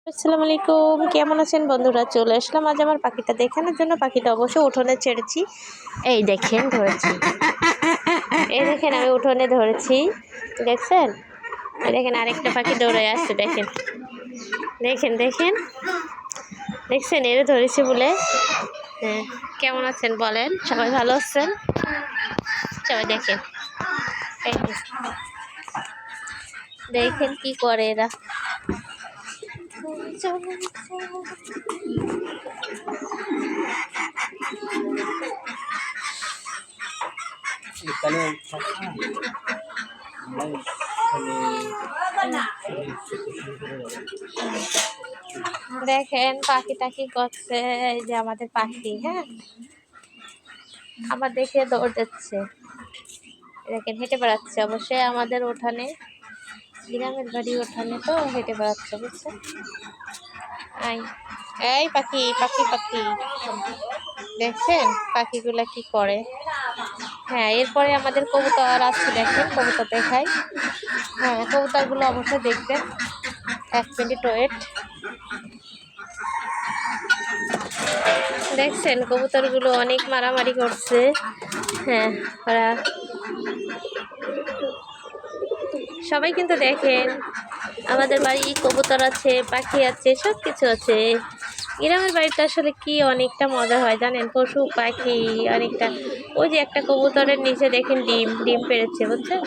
আসসালামু আলাইকুম, কেমন আছেন বন্ধুরা? চলে আসলাম আজ আমার পাখিটা দেখানোর জন্য। পাখিটা অবশ্য উঠোনে ছেড়েছি, এই দেখেন ধরেছি, এই দেখেন আমি উঠোনে ধরেছি, দেখছেন? এই দেখেন আরেকটা পাখি দৌড়ে আসছে, দেখেন দেখেন দেখেন দেখছেন, এর ধরেছি বলে। হ্যাঁ, কেমন আছেন বলেন? সবাই ভালো আছেন? সবাই দেখেন, এই দেখেন কি করে এরা। দেখেন পাখি টাকি করছে, এই যে আমাদের পাখি। হ্যাঁ, আমার দেখে দৌড় যাচ্ছে, দেখেন হেঁটে বেড়াচ্ছে। অবশ্যই আমাদের উঠানে, গ্রামের বাড়ি উঠানে, তো হেঁটে বেড়াচ্ছে, বুঝছেন? এই পাখি পাখি পাখি দেখছেন পাখিগুলা কি করে? হ্যাঁ, এরপরে আমাদের কবুতর আছে, দেখেন কবুতর দেখাই। হ্যাঁ, কবুতরগুলো অবশ্যই দেখবেন, 1 মিনিট ওয়েট। দেখছেন কবুতরগুলো অনেক মারামারি করছে। হ্যাঁ, ওরা সবাই কিন্তু দেখেন আমাদের বাড়ি কবুতর আছে, পাখি আছে, সব কিছু আছে। গ্রামের বাড়িতে আসলে কি অনেকটা মজা হয় জানেন, পশু পাখি অনেকটা। ওই যে একটা কবুতরের নিচে দেখেন ডিম ডিম পেড়েছে, বুঝছেন?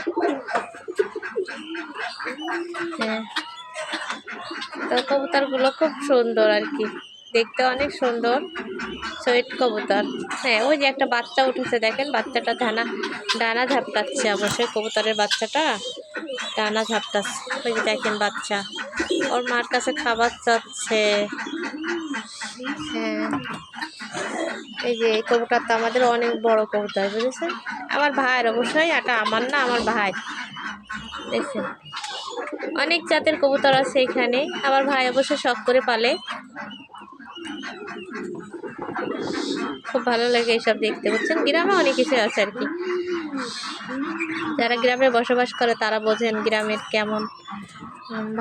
হ্যাঁ, তো কবুতরগুলো খুব সুন্দর আর কি, দেখতে অনেক সুন্দর, সুইট কবুতর। হ্যাঁ, ওই যে একটা বাচ্চা উঠেছে, দেখেন বাচ্চাটা ডানা ঝাপটাচ্ছে। অবশ্যই কবুতরের বাচ্চাটা ডানা ঝাপটাচ্ছে, ওই যে দেখেন বাচ্চা ওর মার কাছে খাবার চাচ্ছে। হ্যাঁ, এই যে এই কবুতরটা আমাদের অনেক বড় কবুতর, বুঝেছেন? আমার ভাইয়ের, অবশ্যই এটা আমার না, আমার ভাই। দেখছেন অনেক জাতের কবুতর আছে এখানে, আমার ভাই অবশ্য শখ করে পালে। খুব ভালো লাগে এইসব দেখতে, বুঝছেন? গ্রামে অনেক কিছু আছে আর কি, যারা গ্রামে বসবাস করে তারা বোঝেন গ্রামের কেমন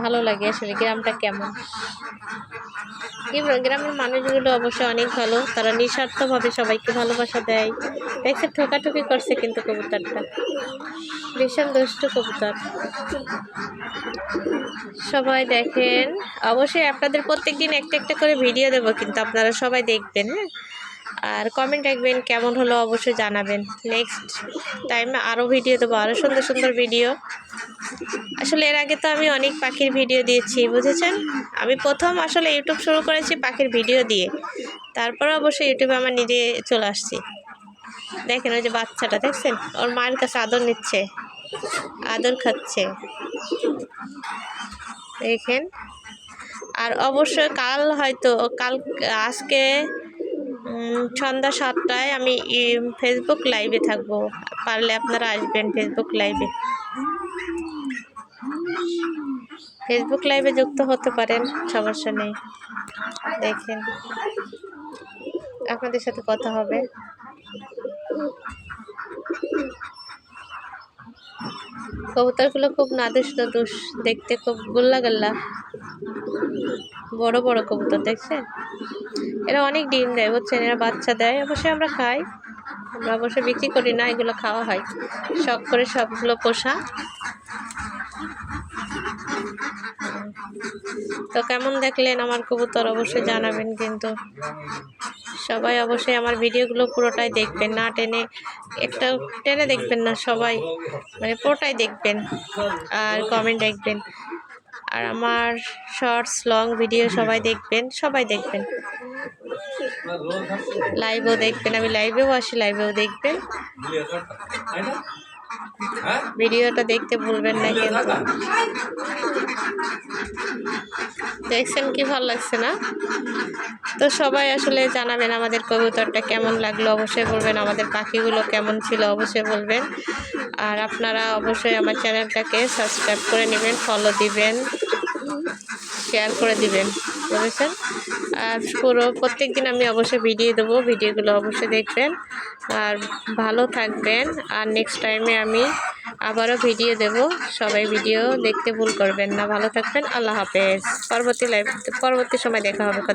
ভালো লাগে, আসলে গ্রামটা কেমন। গ্রামের মানুষগুলো অবশ্যই অনেক ভালো, তারা নিঃস্বার্থভাবে সবাইকে ভালোবাসা দেয়। দেখছে ঠোকাঠুকি করছে কিন্তু কবুতরটা ভীষণ দুষ্ট কবুতর। সবাই দেখেন, অবশ্যই আপনাদের প্রত্যেকদিন একটা একটা করে ভিডিও দেবো, কিন্তু আপনারা সবাই দেখবেন। হ্যাঁ, আর কমেন্ট রাখবেন কেমন হলো, অবশ্যই জানাবেন। নেক্সট টাইমে আরও ভিডিও দেবো, আরও সুন্দর সুন্দর ভিডিও। আসলে এর আগে তো আমি অনেক পাখির ভিডিও দিয়েছি, বুঝেছেন? আমি প্রথম আসলে ইউটিউব শুরু করেছি পাখির ভিডিও দিয়ে, তারপরে অবশ্যই ইউটিউবে আমার নিজে চলে আসছি। দেখেন ওই যে বাচ্চাটা, দেখছেন ওর মায়ের কাছে আদর নিচ্ছে, আদর খাচ্ছে, দেখেন। আর অবশ্যই আজকে সন্ধ্যা 7টায় আমি ফেসবুক লাইভে থাকবো, পারলে আপনারা আসবেন ফেসবুক লাইভে। ফেসবুক লাইভে যুক্ত হতে পারেন, সমস্যা নেই। দেখেন আপনাদের সাথে কথা হবে। কবুতরগুলো খুব নাদুস নাদুস দেখতে, খুব গোল্লা গাল্লা, বড় বড় কবুতর, দেখছেন? এরা অনেক ডিম দেয়, বুঝছেন? এরা বাচ্চা দেয়, অবশ্যই আমরা খাই, আমরা অবশ্যই বিক্রি করি না, এগুলো খাওয়া হয় শখ করে, সবগুলো পোষা। তো কেমন দেখলেন আমার কবুতর, অবশ্যই জানাবেন কিন্তু। সবাই অবশ্যই আমার ভিডিওগুলো পুরোটাই দেখবেন, না টেনে একটা টেনে দেখবেন না, সবাই মানে পুরোটাই দেখবেন আর কমেন্ট রাখবেন। আর আমার শর্টস লং ভিডিও সবাই দেখবেন, সবাই দেখবেন, লাইভও দেখবেন, আমি লাইভেও আসি, লাইভেও দেখবেন। ভিডিওটা দেখতে ভুলবেন না কিন্তু। দেখছেন কি ভালো লাগছে না? তো সবাই আসলে জানাবেন আমাদের কবুতরটা কেমন লাগলো, অবশ্যই বলবেন। আমাদের পাখিগুলো কেমন ছিল অবশ্যই বলবেন। আর আপনারা অবশ্যই আমার চ্যানেলটাকে সাবস্ক্রাইব করে নেবেন, ফলো দিবেন। শেয়ার করে দিবেন, বুঝেছেন। আর প্রত্যেক দিন আমি অবশ্যই ভিডিও দেবো, ভিডিওগুলো অবশ্যই দেখবেন আর ভালো থাকবেন। আর নেক্সট টাইমে আমি আবারও ভিডিও দেব, সবাই ভিডিও দেখতে ভুল করবেন না। ভালো থাকবেন, আল্লাহ হাফেজ। পরবর্তী সময় দেখা হবে।